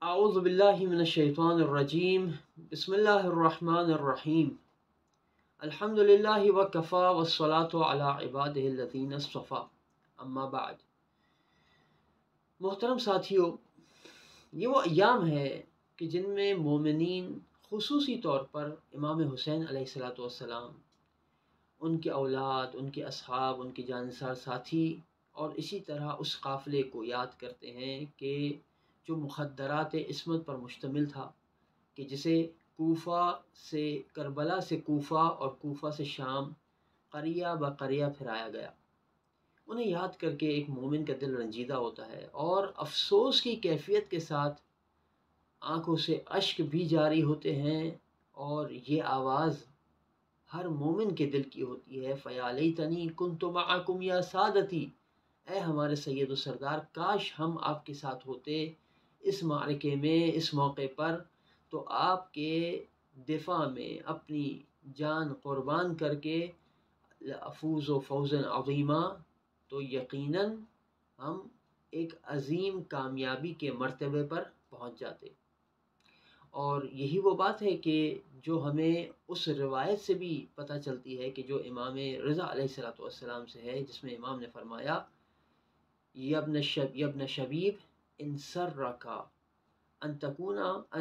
اعوذ باللہ من الشیطان الرجیم بسم اللہ الرحمن الرحیم الحمد للہ وکفی والصلاة علی عبادہ الذین اصطفی اما بعد۔ محترم ساتھیو، یہ وہ ایام ہے کہ جن میں مومنین خصوصی طور پر امام حسین علیہ الصلاۃ والسلام، ان کے اولاد، ان کے اصحاب، ان کے جانثار ساتھی اور اسی طرح اس قافلے کو یاد کرتے ہیں کہ جو مخدرات عصمت پر مشتمل تھا، کہ جسے کوفہ سے کربلا سے کوفہ اور کوفہ سے شام قریہ بہ قریہ پھرایا گیا۔ انہیں یاد کر کے ایک مومن کا دل رنجیدہ ہوتا ہے اور افسوس کی کیفیت کے ساتھ آنکھوں سے اشک بھی جاری ہوتے ہیں، اور یہ آواز ہر مومن کے دل کی ہوتی ہے، فَيَا لَيْتَنِي كُنْتُ مَعَكُمْ يَا سَادَتِي، اے ہمارے سید و سردار، کاش ہم آپ کے ساتھ ہوتے اس معرکے میں، اس موقع پر، تو آپ کے دفاع میں اپنی جان قربان کر کے افوز و فوزن عظیمہ، تو یقیناً ہم ایک عظیم کامیابی کے مرتبے پر پہنچ جاتے۔ اور یہی وہ بات ہے کہ جو ہمیں اس روایت سے بھی پتہ چلتی ہے کہ جو امام رضا علیہ الصلوۃ والسلام سے ہے، جس میں امام نے فرمایا یبن شبیب ان سرک ان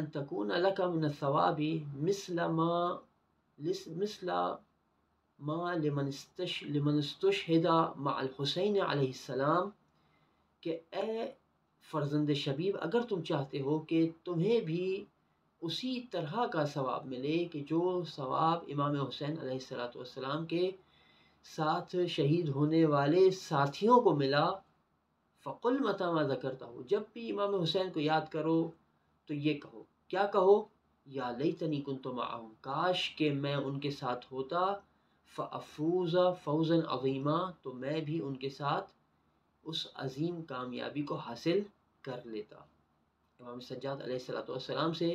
تکون لک من الثواب مثل ما لمن استشهد مع الحسین علیہ السلام، کہ اے فرزند شبیب، اگر تم چاہتے ہو کہ تمہیں بھی اسی طرح کا ثواب ملے کہ جو ثواب امام حسین علیہ الصلوۃ والسلام کے ساتھ شہید ہونے والے ساتھیوں کو ملا، فقل متی ما ذکرتہ، جب بھی امام حسین کو یاد کرو تو یہ کہو، کیا کہو؟ یا لیتنی کنت معہم، کاش کہ میں ان کے ساتھ ہوتا، فافوز فوزا عظیما، تو میں بھی ان کے ساتھ اس عظیم کامیابی کو حاصل کر لیتا۔ امام سجاد علیہ الصلوۃ والسلام سے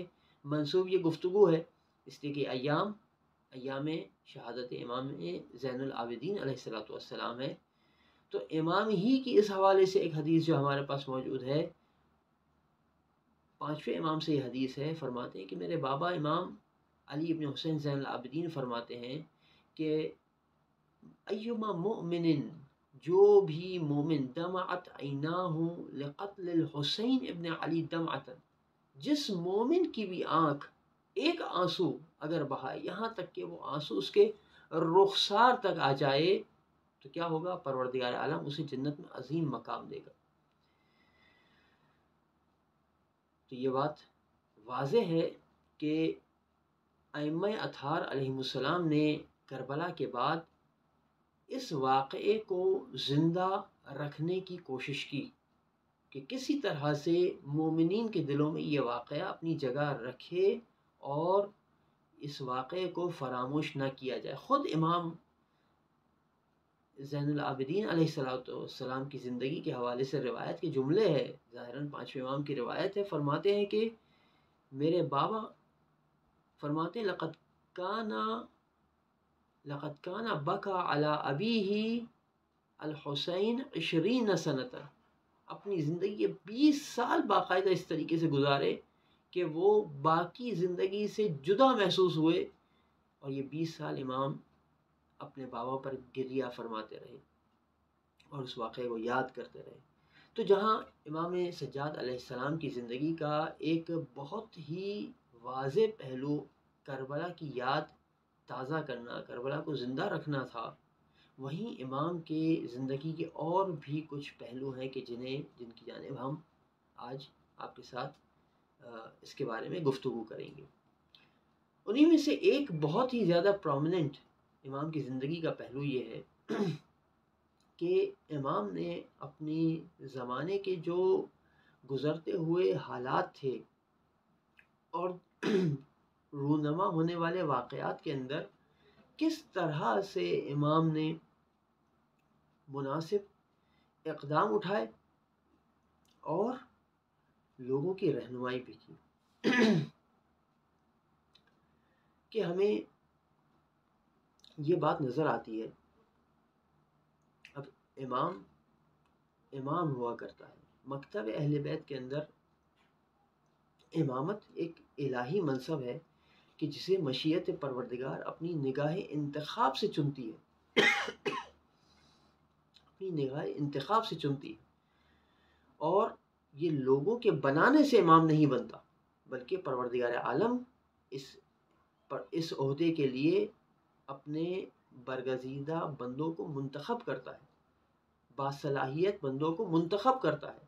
منسوب یہ گفتگو ہے، اس لیے کہ ایام شہادت امام زین العابدین علیہ الصلوۃ والسلام ہے، تو امام ہی کی اس حوالے سے ایک حدیث جو ہمارے پاس موجود ہے، پانچویں امام سے یہ حدیث ہے، فرماتے ہیں کہ میرے بابا امام علی ابن حسین زین العابدین فرماتے ہیں کہ ایما مؤمن، جو بھی مومن، دمعت عیناہ لقتل الحسین ابن علی دمعتا، جس مومن کی بھی آنکھ ایک آنسو اگر بہائے، یہاں تک کہ وہ آنسو اس کے رخسار تک آ جائے، تو کیا ہوگا؟ پروردگار عالم اسے جنت میں عظیم مقام دے گا۔ تو یہ بات واضح ہے کہ ائمہ اطہار علیہ السلام نے کربلا کے بعد اس واقعے کو زندہ رکھنے کی کوشش کی کہ کسی طرح سے مومنین کے دلوں میں یہ واقعہ اپنی جگہ رکھے اور اس واقعے کو فراموش نہ کیا جائے۔ خود امام زین العابدین علیہ السلام کی زندگی کے حوالے سے روایت کے جملے ہے، ظاہراً پانچویں امام کی روایت ہے، فرماتے ہیں کہ میرے بابا فرماتے ہیں لقد کان بکا علی ابیہ الحسین 20 سنۃ، اپنی زندگی کے 20 سال باقاعدہ اس طریقے سے گزارے کہ وہ باقی زندگی سے جدا محسوس ہوئے، اور یہ 20 سال امام اپنے بابا پر گریہ فرماتے رہے اور اس واقعے کو یاد کرتے رہے۔ تو جہاں امام سجاد علیہ السلام کی زندگی کا ایک بہت ہی واضح پہلو کربلا کی یاد تازہ کرنا، کربلا کو زندہ رکھنا تھا، وہیں امام کے زندگی کے اور بھی کچھ پہلو ہیں کہ جن کی جانب ہم آج آپ کے ساتھ اس کے بارے میں گفتگو کریں گے۔ انہی میں سے ایک بہت ہی زیادہ پرومیننٹ امام کی زندگی کا پہلو یہ ہے کہ امام نے اپنی زمانے کے جو گزرتے ہوئے حالات تھے اور رونما ہونے والے واقعات کے اندر کس طرح سے امام نے مناسب اقدام اٹھائے اور لوگوں کی رہنمائی بھی کی کہ ہمیں یہ بات نظر آتی ہے، اب امام ہوا کرتا ہے، مکتب اہل بیت کے اندر امامت ایک الہی منصب ہے کہ جسے مشیت پروردگار اپنی نگاہ انتخاب سے چنتی ہے، اپنی نگاہ انتخاب سے چنتی ہے، اور یہ لوگوں کے بنانے سے امام نہیں بنتا، بلکہ پروردگار عالم اس عہدے کے لیے اپنے برگزیدہ بندوں کو منتخب کرتا ہے، باصلاحیت بندوں کو منتخب کرتا ہے،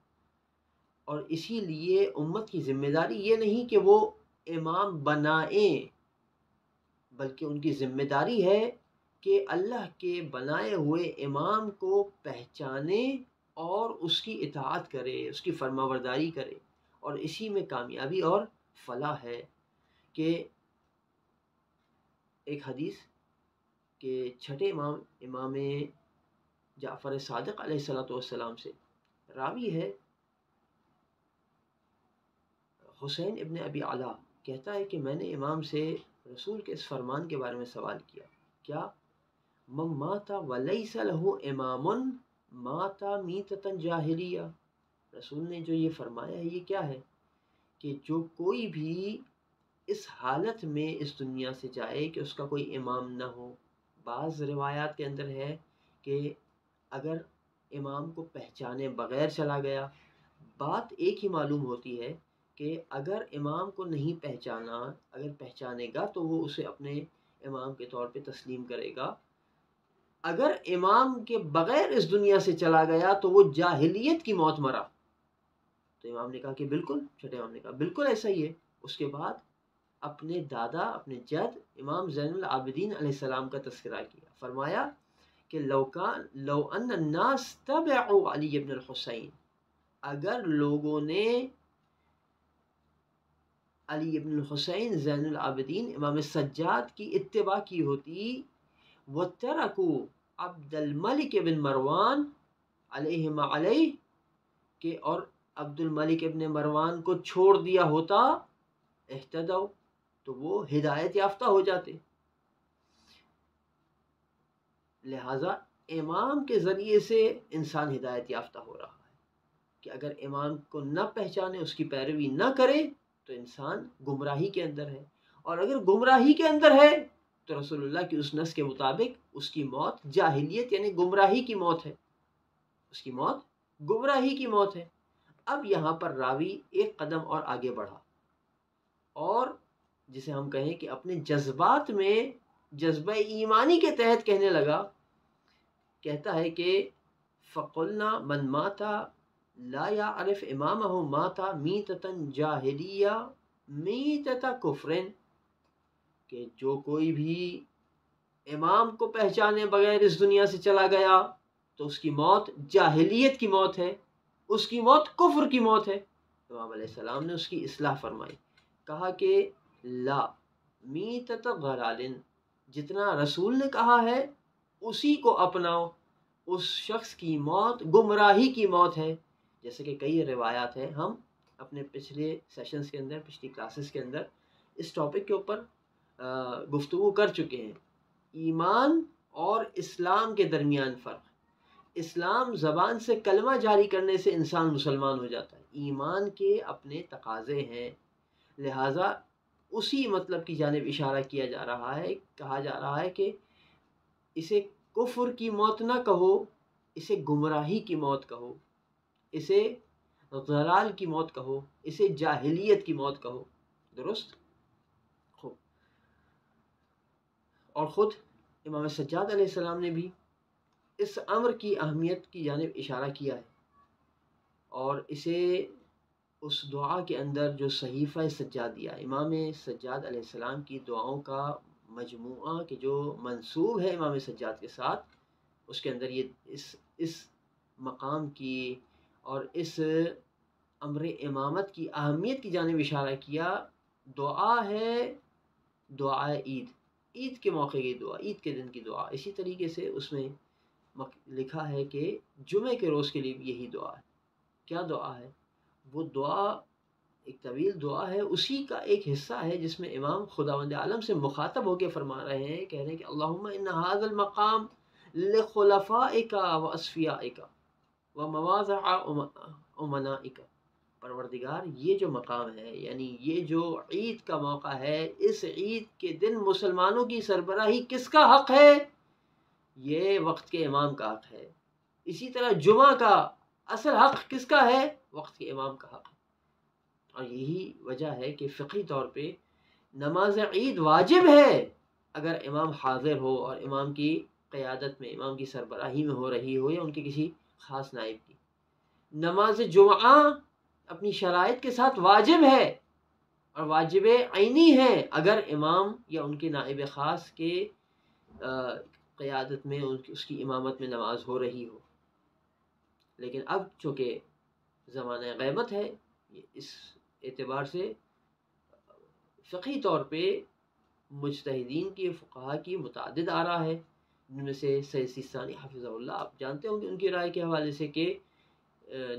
اور اسی لیے امت کی ذمہ داری یہ نہیں کہ وہ امام بنائیں، بلکہ ان کی ذمہ داری ہے کہ اللہ کے بنائے ہوئے امام کو پہچانے اور اس کی اطاعت کرے، اس کی فرمانبرداری کرے، اور اسی میں کامیابی اور فلاح ہے۔ کہ ایک حدیث کہ چھٹے امام جعفر صادق علیہ السلام سے راوی ہے حسین ابن ابی علا، کہتا ہے کہ میں نے امام سے رسول کے اس فرمان کے بارے میں سوال کیا، کیا من مات ولیس لہ امام مات میتۃ جاہلیہ، رسول نے جو یہ فرمایا ہے یہ کیا ہے کہ جو کوئی بھی اس حالت میں اس دنیا سے جائے کہ اس کا کوئی امام نہ ہو۔ بعض روایات کے اندر ہے کہ اگر امام کو پہچانے بغیر چلا گیا، بات ایک ہی معلوم ہوتی ہے کہ اگر امام کو نہیں پہچانا، اگر پہچانے گا تو وہ اسے اپنے امام کے طور پہ تسلیم کرے گا، اگر امام کے بغیر اس دنیا سے چلا گیا تو وہ جاہلیت کی موت مرا۔ تو امام نے کہا کہ بالکل، چھٹے امام نے کہا بالکل ایسا ہی ہے۔ اس کے بعد اپنے دادا، اپنے جد امام زین العابدین علیہ السلام کا تذکرہ کیا، فرمایا کہ لو ان الناس تبعوا علی ابن الحسین، اگر لوگوں نے علی ابن الحسین زین العابدین امام سجاد کی اتباع کی ہوتی، وَتَرَكُوا عبد الملک بن مروان علیہم علیہ، کہ اور عبد الملک ابن مروان کو چھوڑ دیا ہوتا، اہتدوا، تو وہ ہدایت یافتہ ہو جاتے۔ لہٰذا امام کے ذریعے سے انسان ہدایت یافتہ ہو رہا ہے، کہ اگر امام کو نہ پہچانے، اس کی پیروی نہ کرے تو انسان گمراہی کے اندر ہے، اور اگر گمراہی کے اندر ہے تو رسول اللہ کی اس نص کے مطابق اس کی موت جاہلیت یعنی گمراہی کی موت ہے، اس کی موت گمراہی کی موت ہے۔ اب یہاں پر راوی ایک قدم اور آگے بڑھا، اور جسے ہم کہیں کہ اپنے جذبات میں جذبہ ایمانی کے تحت کہنے لگا، کہتا ہے کہ فَقُلْنَا مَنْ مَاتَ لَا يَعْرِفْ إِمَامَهُ مَاتَ مِيتَةً جَاهِلِيَّةً مِيتَةَ كُفْرٍ، کہ جو کوئی بھی امام کو پہچانے بغیر اس دنیا سے چلا گیا تو اس کی موت جاہلیت کی موت ہے، اس کی موت کفر کی موت ہے۔ امام علیہ السلام نے اس کی اصلاح فرمائی، کہا کہ لا میتۃ غلال، جتنا رسول نے کہا ہے اسی کو اپناؤ، اس شخص کی موت گمراہی کی موت ہے۔ جیسے کہ کئی روایات ہیں، ہم اپنے پچھلے سیشنز کے اندر، پچھلی کلاسز کے اندر اس ٹاپک کے اوپر گفتگو کر چکے ہیں، ایمان اور اسلام کے درمیان فرق۔ اسلام زبان سے کلمہ جاری کرنے سے انسان مسلمان ہو جاتا ہے، ایمان کے اپنے تقاضے ہیں، لہٰذا اسی مطلب کی جانب اشارہ کیا جا رہا ہے، کہا جا رہا ہے کہ اسے کفر کی موت نہ کہو، اسے گمراہی کی موت کہو، اسے ضلال کی موت کہو، اسے جاہلیت کی موت کہو، درست؟ خوب۔ اور خود امام سجاد علیہ السلام نے بھی اس امر کی اہمیت کی جانب اشارہ کیا ہے، اور اسے اس دعا کے اندر جو صحیفہ سجادیہ، امام سجاد علیہ السلام کی دعاؤں کا مجموعہ کہ جو منسوب ہے امام سجاد کے ساتھ، اس کے اندر یہ اس مقام کی اور اس امر امامت کی اہمیت کی جانب اشارہ کیا۔ دعا ہے دعا عید کے موقع کی دعا، عید کے دن کی دعا، اسی طریقے سے اس میں لکھا ہے کہ جمعے کے روز کے لیے بھی یہی دعا ہے۔ کیا دعا ہے؟ وہ دعا ایک طویل دعا ہے، اسی کا ایک حصہ ہے جس میں امام خداوند عالم سے مخاطب ہو کے فرما رہے ہیں، کہہ رہے ہیں کہ اللہم ان ھذا المقام لخلفائک و اصفیائک و مواضع امنائک، پروردگار یہ جو مقام ہے، یعنی یہ جو عید کا موقع ہے، اس عید کے دن مسلمانوں کی سربراہی کس کا حق ہے؟ یہ وقت کے امام کا حق ہے۔ اسی طرح جمعہ کا اصل حق کس کا ہے؟ وقت کے امام کا حق ہے۔ اور یہی وجہ ہے کہ فقہی طور پہ نماز عید واجب ہے اگر امام حاضر ہو اور امام کی قیادت میں، امام کی سربراہی میں ہو رہی ہو، یا ان کے کسی خاص نائب کی۔ نماز جمعہ اپنی شرائط کے ساتھ واجب ہے اور واجب عینی ہے اگر امام یا ان کے نائب خاص کے قیادت میں، اس کی امامت میں نماز ہو رہی ہو۔ لیکن اب چونکہ زمانہ غیبت ہے، اس اعتبار سے فقہی طور پہ مجتہدین کی، فقہا کی متعدد آراء ہے، جن میں سے سید سیستانی حفظہ اللہ، آپ جانتے ہوں گے ان کی رائے کے حوالے سے کہ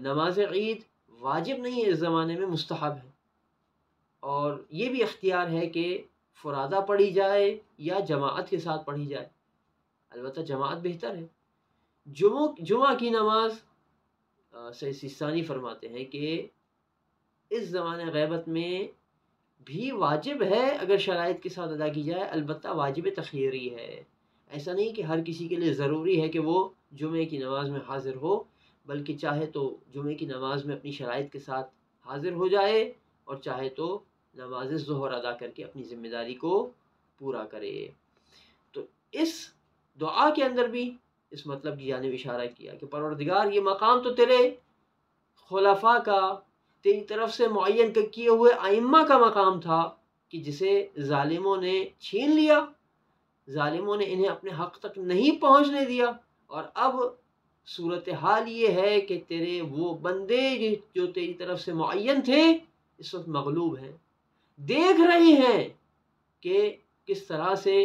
نماز عید واجب نہیں ہے اس زمانے میں، مستحب ہے، اور یہ بھی اختیار ہے کہ فرادہ پڑھی جائے یا جماعت کے ساتھ پڑھی جائے، البتہ جماعت بہتر ہے۔ جمعہ کی نماز سید سیستانی فرماتے ہیں کہ اس زمانہ غیبت میں بھی واجب ہے اگر شرائط کے ساتھ ادا کی جائے، البتہ واجب تخییری ہے۔ ایسا نہیں کہ ہر کسی کے لیے ضروری ہے کہ وہ جمعے کی نماز میں حاضر ہو، بلکہ چاہے تو جمعے کی نماز میں اپنی شرائط کے ساتھ حاضر ہو جائے، اور چاہے تو نماز ظہر ادا کر کے اپنی ذمہ داری کو پورا کرے۔ تو اس دعا کے اندر بھی اس مطلب کی جانب اشارہ کیا کہ پروردگار یہ مقام تو تیرے خلفاء کا، تیری طرف سے معین کیے ہوئے ائمہ کا مقام تھا کہ جسے ظالموں نے چھین لیا، ظالموں نے انہیں اپنے حق تک نہیں پہنچنے دیا، اور اب صورتحال یہ ہے کہ تیرے وہ بندے جو تیری طرف سے معین تھے اس وقت مغلوب ہیں، دیکھ رہے ہیں کہ کس طرح سے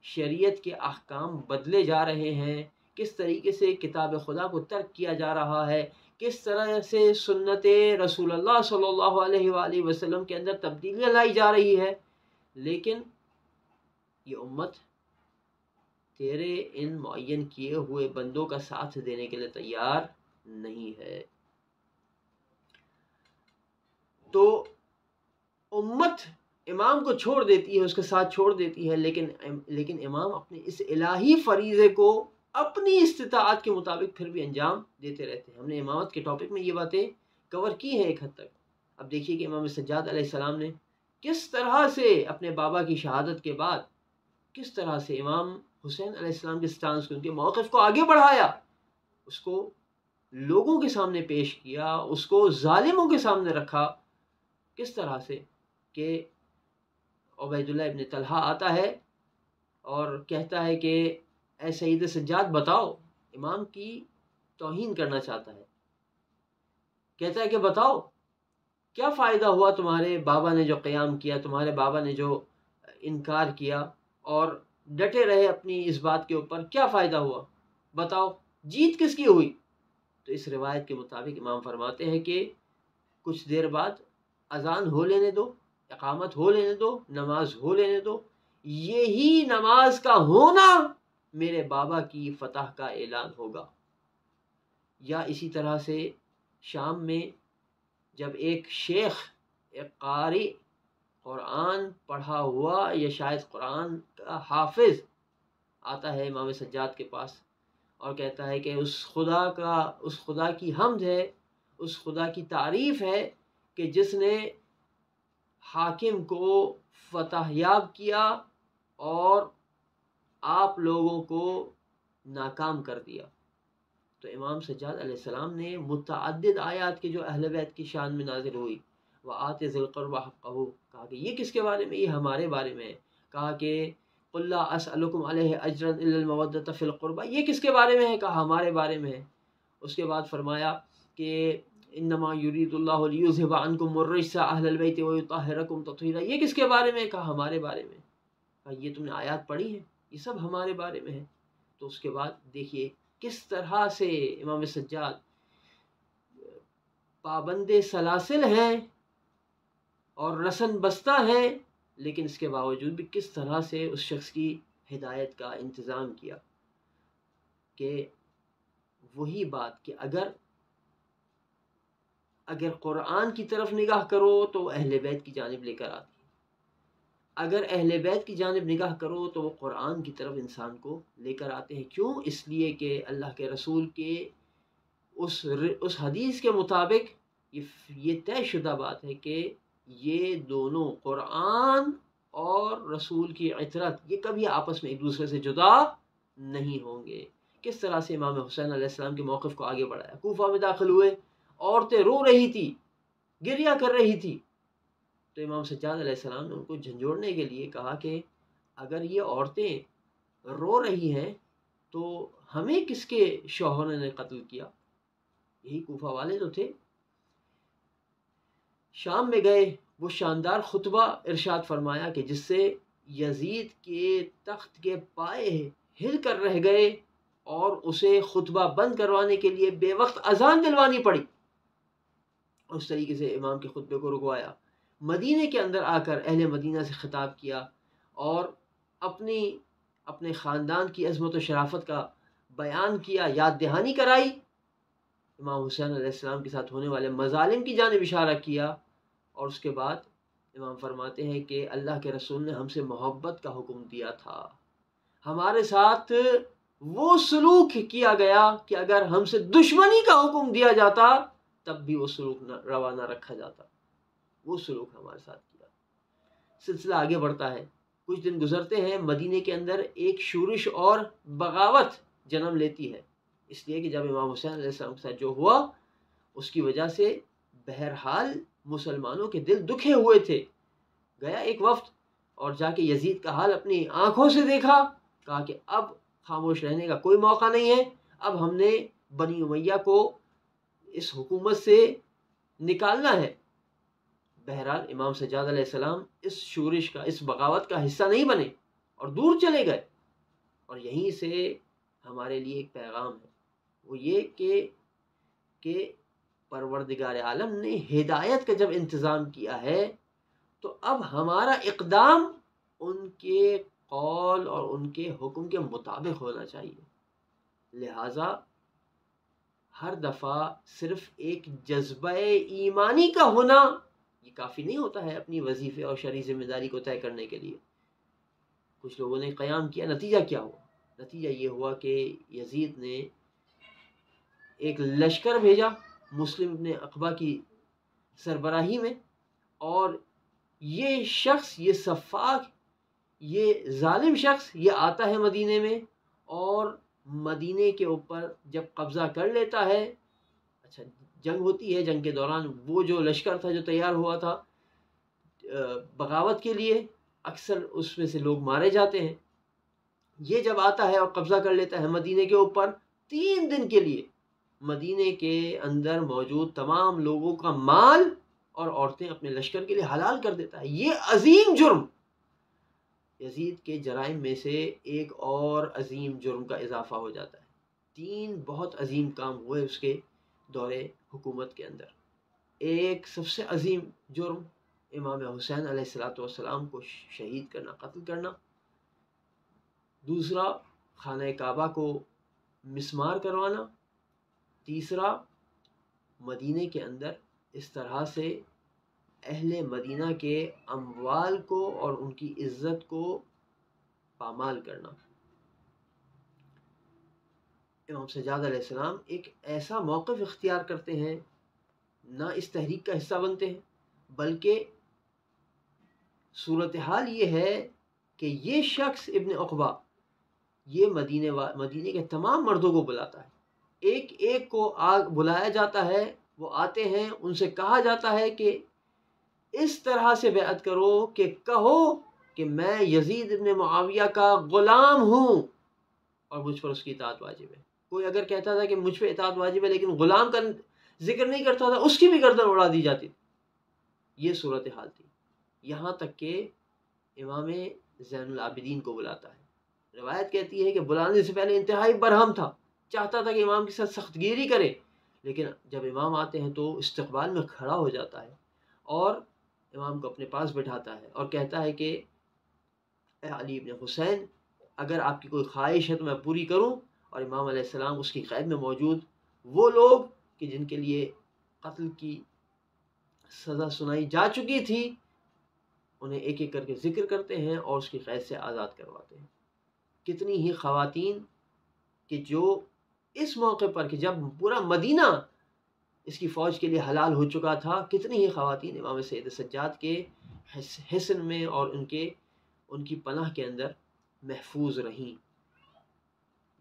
شریعت کے احکام بدلے جا رہے ہیں، کس طریقے سے کتاب خدا کو ترک کیا جا رہا ہے، کس طرح سے سنت رسول اللہ صلی اللہ علیہ وآلہ وسلم کے اندر تبدیلیاں لائی جا رہی ہے، لیکن یہ امت تیرے ان معین کیے ہوئے بندوں کا ساتھ دینے کے لیے تیار نہیں ہے۔ تو امت امام کو چھوڑ دیتی ہے، اس کے ساتھ چھوڑ دیتی ہے، لیکن امام اپنے اس الہی فریضے کو اپنی استطاعت کے مطابق پھر بھی انجام دیتے رہتے ہیں۔ ہم نے امامت کے ٹاپک میں یہ باتیں کور کی ہیں ایک حد تک۔ اب دیکھیے کہ امام سجاد علیہ السلام نے کس طرح سے اپنے بابا کی شہادت کے بعد کس طرح سے امام حسین علیہ السلام کے سٹانس کو، ان کے موقف کو آگے بڑھایا، اس کو لوگوں کے سامنے پیش کیا، اس کو ظالموں کے سامنے رکھا۔ کس طرح سے کہ عبید اللہ ابن طلحہ آتا ہے اور کہتا ہے کہ اے سید سجاد بتاؤ، امام کی توہین کرنا چاہتا ہے، کہتا ہے کہ بتاؤ کیا فائدہ ہوا تمہارے بابا نے جو قیام کیا، تمہارے بابا نے جو انکار کیا اور ڈٹے رہے اپنی اس بات کے اوپر، کیا فائدہ ہوا؟ بتاؤ جیت کس کی ہوئی؟ تو اس روایت کے مطابق امام فرماتے ہیں کہ کچھ دیر بعد اذان ہو لینے دو، اقامت ہو لینے دو، نماز ہو لینے دو، یہی نماز کا ہونا میرے بابا کی فتح کا اعلان ہوگا۔ یا اسی طرح سے شام میں جب ایک شیخ، ایک قاری، قرآن پڑھا ہوا یا شاید قرآن کا حافظ آتا ہے امام سجاد کے پاس اور کہتا ہے کہ اس خدا کی حمد ہے، اس خدا کی تعریف ہے کہ جس نے حاکم کو فتح یاب کیا اور آپ لوگوں کو ناکام کر دیا۔ تو امام سجاد علیہ السلام نے متعدد آیات کے جو اہل بیت کی شان میں نازل ہوئی، وَآتِ ذِی الْقُرْبَىٰ حَقَّهُ، کہا کہ یہ کس کے بارے میں؟ یہ ہمارے بارے میں ہے۔ کہا کہ قُل لَا أَسْأَلُكُمْ عَلَيْهِ أَجْرًا إِلَّا الْمَوَدَّةَ فِي الْقُرْبَىٰ، یہ کس کے بارے میں ہے؟ کہا ہمارے بارے میں ہے۔ اس کے بعد فرمایا کہ انما یرید اللہ لیذھب عنکم الرجس اہل البیت ویطہرکم تطہیرا، یہ کس کے بارے میں؟ کہا ہمارے بارے میں۔ کہا یہ تم نے آیات پڑھی ہیں؟ یہ سب ہمارے بارے میں ہے۔ تو اس کے بعد دیکھیے کس طرح سے امام سجاد پابند سلاسل ہیں اور رسن بستہ ہیں، لیکن اس کے باوجود بھی کس طرح سے اس شخص کی ہدایت کا انتظام کیا کہ وہی بات کہ اگر اگر قرآن کی طرف نگاہ کرو تو وہ اہل بیت کی جانب لے کر آتی ہے، اگر اہل بیت کی جانب نگاہ کرو تو وہ قرآن کی طرف انسان کو لے کر آتے ہیں۔ کیوں؟ اس لیے کہ اللہ کے رسول کے اس حدیث کے مطابق یہ طے شدہ بات ہے کہ یہ دونوں قرآن اور رسول کی عطرت یہ کبھی آپس میں ایک دوسرے سے جدا نہیں ہوں گے۔ کس طرح سے امام حسین علیہ السلام کے موقف کو آگے بڑھایا، کوفہ میں داخل ہوئے، عورتیں رو رہی تھی، گریہ کر رہی تھی، تو امام سجاد علیہ السلام نے ان کو جھنجھوڑنے کے لیے کہا کہ اگر یہ عورتیں رو رہی ہیں تو ہمیں کس کے شوہروں نے قتل کیا؟ یہی کوفہ والے تو تھے۔ شام میں گئے، وہ شاندار خطبہ ارشاد فرمایا کہ جس سے یزید کے تخت کے پائے ہل کر رہ گئے اور اسے خطبہ بند کروانے کے لیے بے وقت اذان دلوانی پڑی۔ اس طریقے سے امام کے خطبے کو رکوایا، مدینے کے اندر آ کر اہل مدینہ سے خطاب کیا اور اپنے خاندان کی عظمت و شرافت کا بیان کیا، یاد دہانی کرائی، امام حسین علیہ السلام کے ساتھ ہونے والے مظالم کی جانب اشارہ کیا، اور اس کے بعد امام فرماتے ہیں کہ اللہ کے رسول نے ہم سے محبت کا حکم دیا تھا، ہمارے ساتھ وہ سلوک کیا گیا کہ اگر ہم سے دشمنی کا حکم دیا جاتا تب بھی وہ سلوک روا نہ رکھا جاتا، وہ سلوک ہمارے ساتھ کیا۔ سلسلہ آگے بڑھتا ہے، کچھ دن گزرتے ہیں، مدینے کے اندر ایک شورش اور بغاوت جنم لیتی ہے، اس لیے کہ جب امام حسین علیہ السلام کے ساتھ جو ہوا اس کی وجہ سے بہرحال مسلمانوں کے دل دکھے ہوئے تھے۔ گیا ایک وفد اور جا کے یزید کا حال اپنی آنکھوں سے دیکھا، کہا کہ اب خاموش رہنے کا کوئی موقع نہیں ہے، اب ہم نے بنی امیہ کو اس حکومت سے نکالنا ہے۔ بہرحال امام سجاد علیہ السلام اس شورش کا، اس بغاوت کا حصہ نہیں بنے اور دور چلے گئے، اور یہیں سے ہمارے لیے ایک پیغام ہے، وہ یہ کہ پروردگار عالم نے ہدایت کا جب انتظام کیا ہے تو اب ہمارا اقدام ان کے قول اور ان کے حکم کے مطابق ہونا چاہیے۔ لہٰذا ہر دفعہ صرف ایک جذبہ ایمانی کا ہونا یہ کافی نہیں ہوتا ہے اپنی وظیفے اور شرعی ذمہ داری کو طے کرنے کے لیے۔ کچھ لوگوں نے قیام کیا، نتیجہ کیا ہوا؟ نتیجہ یہ ہوا کہ یزید نے ایک لشکر بھیجا مسلم ابن عقبہ کی سربراہی میں، اور یہ شخص، یہ سفاک، یہ ظالم شخص یہ آتا ہے مدینے میں اور مدینے کے اوپر جب قبضہ کر لیتا ہے، اچھا جنگ ہوتی ہے، جنگ کے دوران وہ جو لشکر تھا جو تیار ہوا تھا بغاوت کے لیے، اکثر اس میں سے لوگ مارے جاتے ہیں۔ یہ جب آتا ہے اور قبضہ کر لیتا ہے مدینے کے اوپر، 3 دن کے لیے مدینے کے اندر موجود تمام لوگوں کا مال اور عورتیں اپنے لشکر کے لیے حلال کر دیتا ہے۔ یہ عظیم جرم، یزید کے جرائم میں سے ایک اور عظیم جرم کا اضافہ ہو جاتا ہے۔ 3 بہت عظیم کام ہوئے اس کے دور حکومت کے اندر۔ ایک سب سے عظیم جرم امام حسین علیہ السلام کو شہید کرنا، قتل کرنا۔ دوسرا خانہ کعبہ کو مسمار کروانا۔ تیسرا مدینے کے اندر اس طرح سے اہل مدینہ کے اموال کو اور ان کی عزت کو پامال کرنا۔ امام سجاد علیہ السلام ایک ایسا موقف اختیار کرتے ہیں، نہ اس تحریک کا حصہ بنتے ہیں، بلکہ صورتحال یہ ہے کہ یہ شخص ابن عقبہ یہ مدینے کے تمام مردوں کو بلاتا ہے، ایک ایک کو بلایا جاتا ہے، وہ آتے ہیں، ان سے کہا جاتا ہے کہ اس طرح سے بیعت کرو کہ کہو کہ میں یزید ابن معاویہ کا غلام ہوں اور مجھ پر اس کی اطاعت واجب ہے۔ کوئی اگر کہتا تھا کہ مجھ پہ اطاعت واجب ہے لیکن غلام کا ذکر نہیں کرتا تھا، اس کی بھی گردن اڑا دی جاتی تھی۔ یہ صورتحال تھی، یہاں تک کہ امام زین العابدین کو بلاتا ہے۔ روایت کہتی ہے کہ بلانے سے پہلے انتہائی برہم تھا، چاہتا تھا کہ امام کے ساتھ سخت گیری کرے، لیکن جب امام آتے ہیں تو استقبال میں کھڑا ہو جاتا ہے اور امام کو اپنے پاس بٹھاتا ہے اور کہتا ہے کہ اے علی ابن حسین، اگر آپ کی کوئی خواہش ہے تو میں پوری کروں۔ اور امام علیہ السلام اس کی قید میں موجود وہ لوگ کہ جن کے لیے قتل کی سزا سنائی جا چکی تھی انہیں ایک ایک کر کے ذکر کرتے ہیں اور اس کی قید سے آزاد کرواتے ہیں۔ کتنی ہی خواتین کہ جو اس موقع پر کہ جب پورا مدینہ اس کی فوج کے لیے حلال ہو چکا تھا، کتنی ہی خواتین امام سید سجاد کے حصن میں اور ان کی پناہ کے اندر محفوظ رہیں۔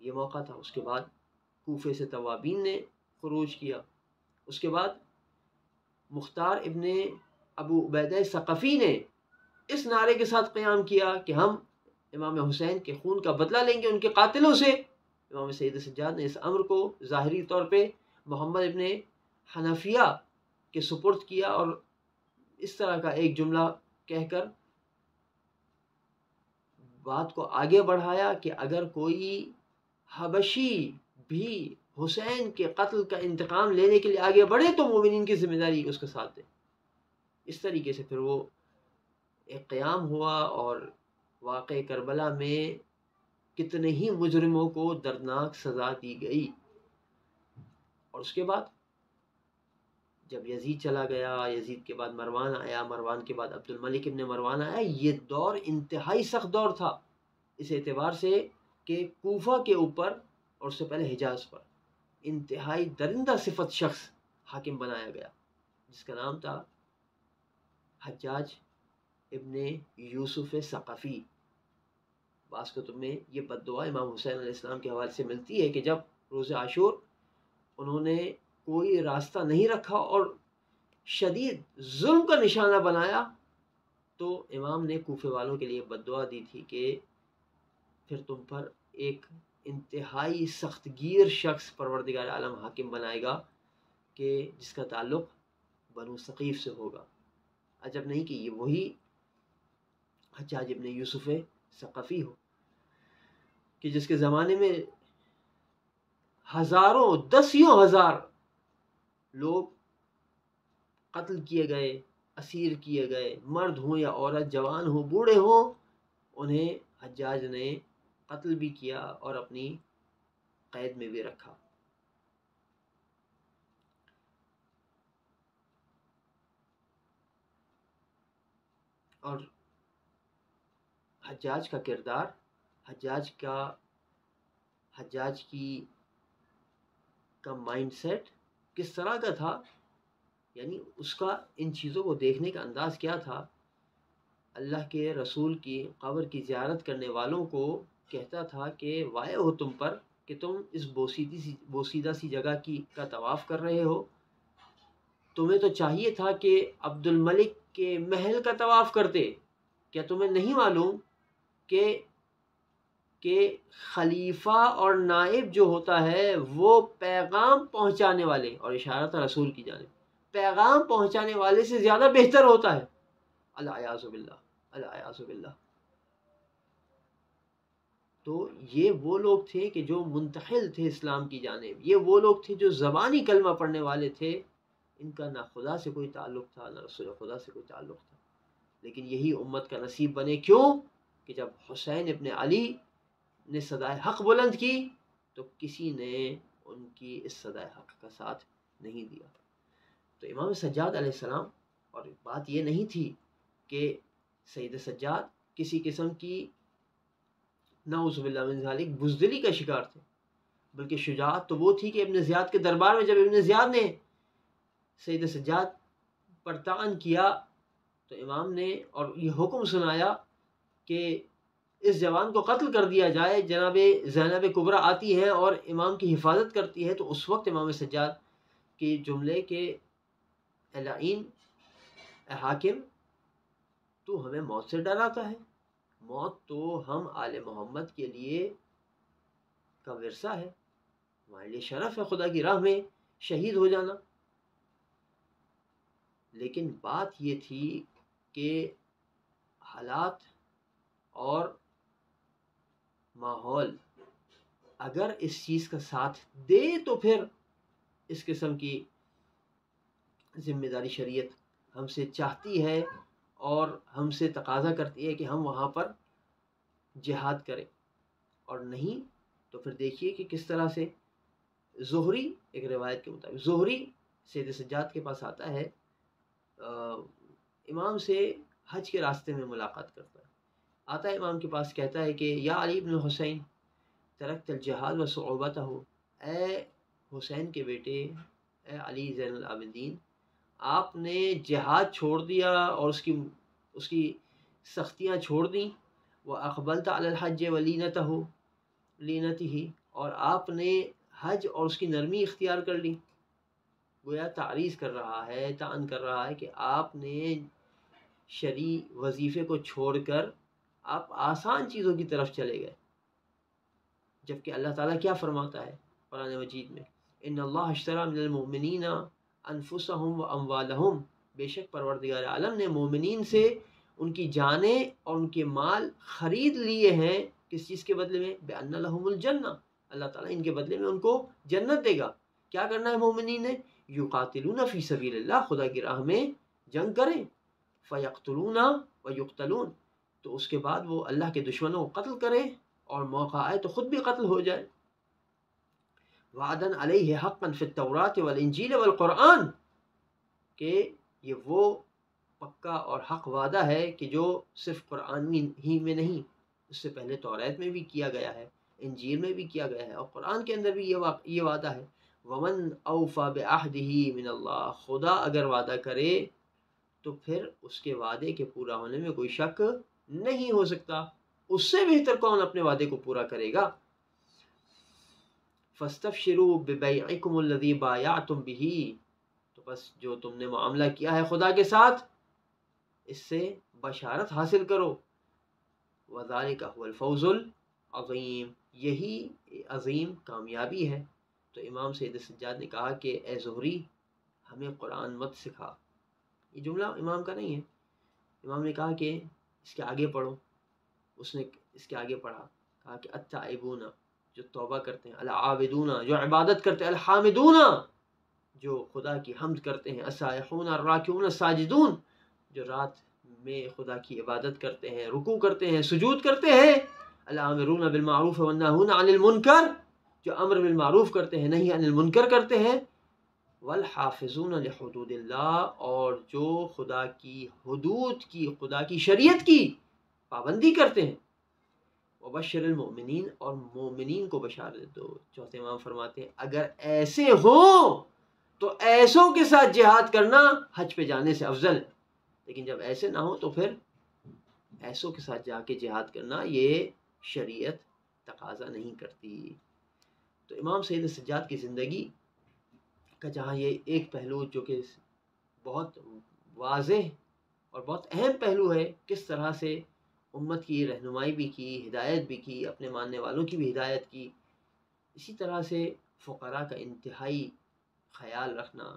یہ موقع تھا۔ اس کے بعد کوفے سے توابین نے خروج کیا۔ اس کے بعد مختار ابن ابو عبیدہ ثقفی نے اس نعرے کے ساتھ قیام کیا کہ ہم امام حسین کے خون کا بدلہ لیں گے ان کے قاتلوں سے۔ امام سید سجاد نے اس امر کو ظاہری طور پہ محمد ابن حنفیہ کے سپرد کیا اور اس طرح کا ایک جملہ کہہ کر بات کو آگے بڑھایا کہ اگر کوئی حبشی بھی حسین کے قتل کا انتقام لینے کے لیے آگے بڑھے تو مومنین کی ذمہ داری اس کے ساتھ دے۔ اس طریقے سے پھر وہ ایک قیام ہوا اور واقع کربلا میں کتنے ہی مجرموں کو دردناک سزا دی گئی۔ اور اس کے بعد جب یزید چلا گیا، یزید کے بعد مروان آیا، مروان کے بعد عبد الملک ابن مروان آیا، یہ دور انتہائی سخت دور تھا اس اعتبار سے کہ کوفہ کے اوپر اور اس سے پہلے حجاز پر انتہائی درندہ صفت شخص حاکم بنایا گیا جس کا نام تھا حجاج ابن یوسف ثقفی۔ بعض کتب میں یہ بد دعا امام حسین علیہ السلام کے حوالے سے ملتی ہے کہ جب روز عاشور انہوں نے کوئی راستہ نہیں رکھا اور شدید ظلم کا نشانہ بنایا تو امام نے کوفے والوں کے لیے بد دعا دی تھی کہ پھر تم پر ایک انتہائی سخت گیر شخص پروردگار عالم حاکم بنائے گا کہ جس کا تعلق بنو ثقیف سے ہوگا۔ عجب نہیں کہ یہ وہی حجاج ابن یوسف ثقفی ہو کہ جس کے زمانے میں ہزاروں دسیوں ہزار لوگ قتل کیے گئے، اسیر کیے گئے، مرد ہوں یا عورت، جوان ہوں بوڑھے ہوں، انہیں حجاج نے قتل بھی کیا اور اپنی قید میں بھی رکھا۔ اور حجاج کا کردار، حجاج کا مائنڈ سیٹ کس طرح کا تھا، یعنی اس کا ان چیزوں کو دیکھنے کا انداز کیا تھا۔ اللہ کے رسول کی قبر کی زیارت کرنے والوں کو کہتا تھا کہ وائے ہو تم پر کہ تم اس بوسیدہ سی جگہ کا طواف کر رہے ہو، تمہیں تو چاہیے تھا کہ عبد الملک کے محل کا طواف کرتے۔ کیا تمہیں نہیں معلوم کہ خلیفہ اور نائب جو ہوتا ہے وہ پیغام پہنچانے والے، اور اشارہ تھا رسول کی جانب، پیغام پہنچانے والے سے زیادہ بہتر ہوتا ہے۔ الیاذ باللہ، الیاذ باللہ۔ تو یہ وہ لوگ تھے کہ جو منتحل تھے اسلام کی جانب، یہ وہ لوگ تھے جو زبانی کلمہ پڑھنے والے تھے، ان کا نہ خدا سے کوئی تعلق تھا نہ رسول خدا سے کوئی تعلق تھا، لیکن یہی امت کا نصیب بنے۔ کیوں کہ جب حسین ابن علی نے صدائے حق بلند کی تو کسی نے ان کی اس صدائے حق کا ساتھ نہیں دیا۔ تو امام سجاد علیہ السلام، اور بات یہ نہیں تھی کہ سید سجاد کسی قسم کی نعوذ باللہ من ذالک بزدلی کا شکار تھے، بلکہ شجاعت تو وہ تھی کہ ابن زیاد کے دربار میں جب ابن زیاد نے سید سجاد پر طعن کیا تو امام نے اور یہ حکم سنایا کہ اس جوان کو قتل کر دیا جائے۔ جناب زینب کبریٰ آتی ہیں اور امام کی حفاظت کرتی ہے، تو اس وقت امام سجاد کے جملے کے اے لعین، اے حاکم، تو ہمیں موت سے ڈراتا ہے؟ موت تو ہم آل محمد کے لیے کا ورثہ ہے، ہمارے لیے شرف ہے خدا کی راہ میں شہید ہو جانا۔ لیکن بات یہ تھی کہ حالات اور ماحول اگر اس چیز کا ساتھ دے تو پھر اس قسم کی ذمہ داری شریعت ہم سے چاہتی ہے اور ہم سے تقاضا کرتی ہے کہ ہم وہاں پر جہاد کریں، اور نہیں تو پھر دیکھیے کہ کس طرح سے زہری، ایک روایت کے مطابق زہری سید سجاد کے پاس آتا ہے امام سے حج کے راستے میں ملاقات کرتا ہے، آتا ہے امام کے پاس، کہتا ہے کہ یا علی بن حسین ترکت الجہاد و صعوبتہ، اے حسین کے بیٹے، اے علی زین العابدین، آپ نے جہاد چھوڑ دیا اور اس کی سختیاں چھوڑ دیں، وَأَقْبَلْتَ عَلَى الْحَجِّ وَلِينَتِهِ، اور آپ نے حج اور اس کی نرمی اختیار کر لی۔ گویا تعریض کر رہا ہے، طعن کر رہا ہے کہ آپ نے شرعی وظیفے کو چھوڑ کر آپ آسان چیزوں کی طرف چلے گئے، جبکہ اللہ تعالیٰ کیا فرماتا ہے قرآن مجید میں، ان اللہ اشتری من المؤمنین انفسهم واموالهم، بے شک پروردگار عالم نے مومنین سے ان کی جانیں اور ان کے مال خرید لیے ہیں، کس چیز کے بدلے میں؟ بان لهم الجنہ، اللہ تعالیٰ ان کے بدلے میں ان کو جنت دے گا۔ کیا کرنا ہے مومنین نے؟ یقاتلون فی سبیل اللہ، خدا کی راہ میں جنگ کریں، فیقتلون ویقتلون، تو اس کے بعد وہ اللہ کے دشمنوں کو قتل کرے اور موقع آئے تو خود بھی قتل ہو جائے۔ وعدن علیہ حقا فی التوراۃ والانجیل والقرآن، کہ یہ وہ پکا اور حق وعدہ ہے کہ جو صرف قرآن ہی میں نہیں، اس سے پہلے توریت میں بھی کیا گیا ہے، انجیل میں بھی کیا گیا ہے، اور قرآن کے اندر بھی یہ وعدہ ہے، ومن اوفی بعہدہ من اللہ، خدا اگر وعدہ کرے تو پھر اس کے وعدے کے پورا ہونے میں کوئی شک نہیں ہو سکتا، اس سے بہتر کون اپنے وعدے کو پورا کرے گا۔ فاستبشروا ببیعکم الذی بایعتم بہ، تو بس جو تم نے معاملہ کیا ہے خدا کے ساتھ، اس سے بشارت حاصل کرو، وذالک هو الفوز العظیم، یہی عظیم کامیابی ہے۔ تو امام سید سجاد نے کہا کہ اے زہری، ہمیں قرآن مت سکھا، یہ جملہ امام کا نہیں ہے، امام نے کہا کہ اس کے آگے پڑھو، اس نے اس کے آگے پڑھا، کہا کہ التائبون، جو توبہ کرتے ہیں، العابدون، جو عبادت کرتے ہیں، الحامدون، جو خدا کی حمد کرتے ہیں، السائحون الراکعون الساجدون، جو رات میں خدا کی عبادت کرتے ہیں، رکوع کرتے ہیں، سجود کرتے ہیں، الامرون بالمعروف والناہون عن المنکر، جو امر بالمعروف کرتے ہیں، نہیں عن المنکر کرتے ہیں، والحافظون لحدود اللہ، اور جو خدا کی حدود کی، خدا کی شریعت کی پابندی کرتے ہیں، وبشر المؤمنین، اور مومنین کو بشارت دو۔ چوتھے امام فرماتے ہیں اگر ایسے ہوں تو ایسوں کے ساتھ جہاد کرنا حج پہ جانے سے افضل ہے، لیکن جب ایسے نہ ہو تو پھر ایسوں کے ساتھ جا کے جہاد کرنا یہ شریعت تقاضا نہیں کرتی۔ تو امام سید سجاد کی زندگی کا جہاں یہ ایک پہلو جو کہ بہت واضح اور بہت اہم پہلو ہے، کس طرح سے امت کی رہنمائی بھی کی، ہدایت بھی کی، اپنے ماننے والوں کی بھی ہدایت کی، اسی طرح سے فقراء کا انتہائی خیال رکھنا۔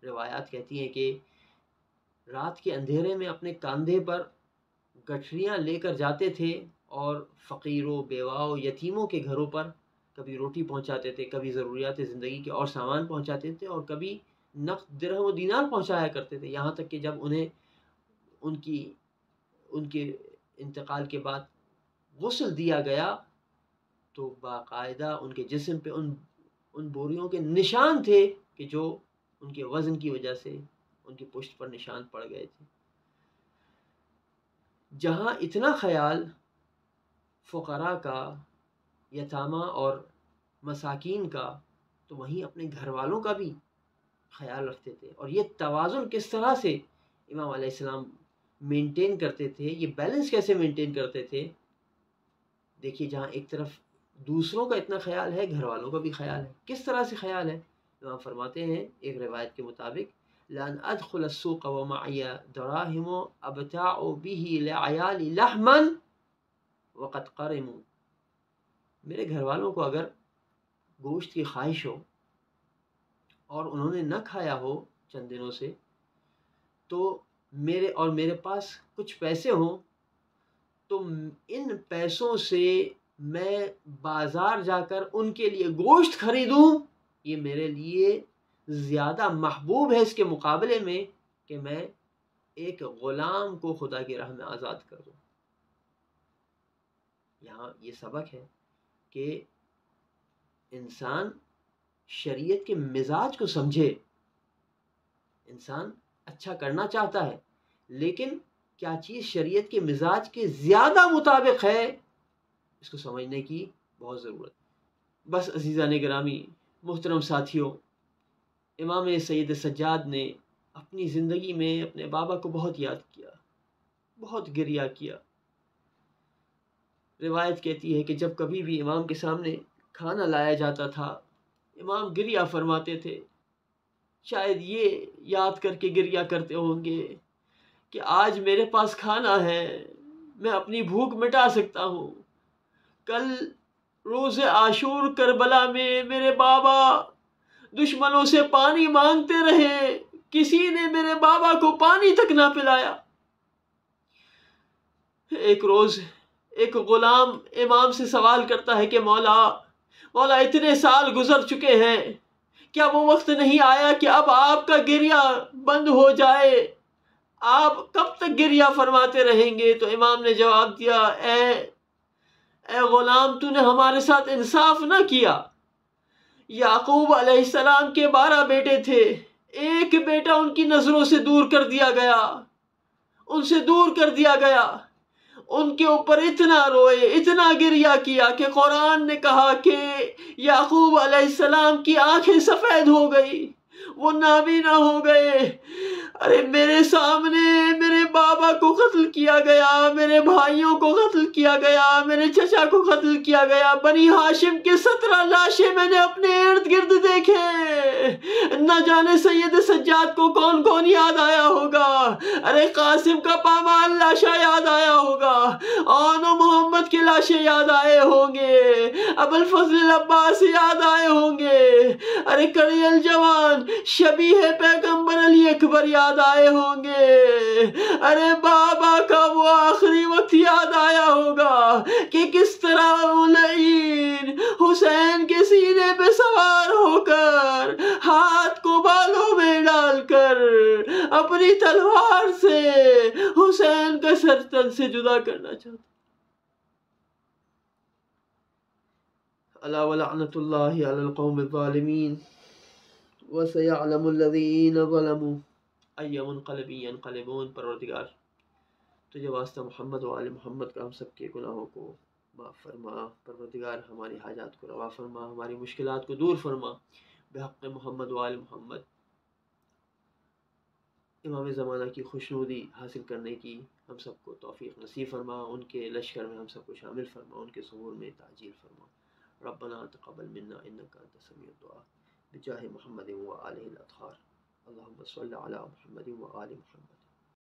روایات کہتی ہیں کہ رات کے اندھیرے میں اپنے کاندھے پر گٹھریاں لے کر جاتے تھے اور فقیروں، بیواؤں، یتیموں کے گھروں پر کبھی روٹی پہنچاتے تھے، کبھی ضروریات زندگی کے اور سامان پہنچاتے تھے، اور کبھی نقد درہم و دینار پہنچایا کرتے تھے، یہاں تک کہ جب انہیں ان کے انتقال کے بعد غسل دیا گیا تو باقاعدہ ان کے جسم پہ ان بوریوں کے نشان تھے کہ جو ان کے وزن کی وجہ سے ان کی پشت پر نشان پڑ گئے تھے۔ جہاں اتنا خیال فقراء کا، یتامہ اور مساکین کا، تو وہیں اپنے گھر والوں کا بھی خیال رکھتے تھے، اور یہ توازن کس طرح سے امام علیہ السلام مینٹین کرتے تھے، یہ بیلنس کیسے مینٹین کرتے تھے۔ دیکھیے جہاں ایک طرف دوسروں کا اتنا خیال ہے، گھر والوں کا بھی خیال ہے، کس طرح سے خیال ہے؟ امام فرماتے ہیں ایک روایت کے مطابق لَأَنْ أَدْخُلَ السُّوقَ وَمَعِيَ دَرَاهِمُ أَبْتَاعُ بِهِ لِعَيَالِ لَحْمًا وَقَدْ قَرِمُوا، میرے گھر والوں کو اگر گوشت کی خواہش ہو اور انہوں نے نہ کھایا ہو چند دنوں سے، تو میرے پاس کچھ پیسے ہوں تو ان پیسوں سے میں بازار جا کر ان کے لیے گوشت خریدوں، یہ میرے لیے زیادہ محبوب ہے اس کے مقابلے میں کہ میں ایک غلام کو خدا کی راہ میں آزاد کر دوں۔ یہاں یہ سبق ہے کہ انسان شریعت کے مزاج کو سمجھے، انسان اچھا کرنا چاہتا ہے، لیکن کیا چیز شریعت کے مزاج کے زیادہ مطابق ہے، اس کو سمجھنے کی بہت ضرورت ہے۔ بس عزیزان گرامی، محترم ساتھیوں، امام سید سجاد نے اپنی زندگی میں اپنے بابا کو بہت یاد کیا، بہت گریہ کیا۔ روایت کہتی ہے کہ جب کبھی بھی امام کے سامنے کھانا لایا جاتا تھا، امام گریہ فرماتے تھے۔ شاید یہ یاد کر کے گریہ کرتے ہوں گے کہ آج میرے پاس کھانا ہے، میں اپنی بھوک مٹا سکتا ہوں۔ کل روز عاشور کربلا میں میرے بابا دشمنوں سے پانی مانگتے رہے، کسی نے میرے بابا کو پانی تک نہ پلایا۔ ایک روز ایک غلام امام سے سوال کرتا ہے کہ مولا اتنے سال گزر چکے ہیں، کیا وہ وقت نہیں آیا کہ اب آپ کا گریہ بند ہو جائے؟ آپ کب تک گریہ فرماتے رہیں گے؟ تو امام نے جواب دیا، اے غلام، تو نے ہمارے ساتھ انصاف نہ کیا۔ یعقوب علیہ السلام کے 12 بیٹے تھے، ایک بیٹا ان کی نظروں سے دور کر دیا گیا، ان سے دور کر دیا گیا۔ ان کے اوپر اتنا روئے، اتنا گریہ کیا کہ قرآن نے کہا کہ یعقوب علیہ السلام کی آنکھیں سفید ہو گئی، وہ نابینا ہو گئے۔ ارے میرے سامنے میرے بابا کو قتل کیا گیا، میرے بھائیوں کو قتل کیا گیا، میرے چچا کو قتل کیا گیا، بنی ہاشم کے 17 لاشیں میں نے اپنے ارد گرد دیکھے۔ نہ جانے سید سجاد کو کون کون یاد آیا ہوگا، ارے قاسم کا پامال لاشا یاد آیا ہوگا، آن و محمد کے لاشیں یاد آئے ہوں گے، ابو الفضل العباس یاد آئے ہوں گے، ارے کڑی الجوان شبیہ پیغمبر علی اکبر یاد آئے ہوں گے، ارے بابا کا وہ آخری وقت یاد آیا ہوگا کہ کس طرح ملعین حسین کے سینے پہ سوار ہو کر ہاتھ کو بالوں میں ڈال کر اپنی تلوار سے حسین کا سر تن سے جدا کرنا چاہتا۔ الا ولعنۃ اللہ علی القوم الظالمین وسیعلم الذین ظلموا ای منقلب ینقلبون۔ پروردگار تجھے واسطہ محمد و آل محمد کا ہم سب کے گناہوں کو معاف فرما۔ پروردگار ہماری حاجات کو روا فرما، ہماری مشکلات کو دور فرما، بحق محمد و آل محمد۔ امام زمانہ کی خوشنودی حاصل کرنے کی ہم سب کو توفیق نصیب فرما، ان کے لشکر میں ہم سب کو شامل فرما، ان کے ظہور میں تعجیل فرما۔ ربنا تقبل منا انک انت السمیع الدعاء بجاہ محمد و آلہ الاطہار۔ اللہم صل علی محمد و آل محمد۔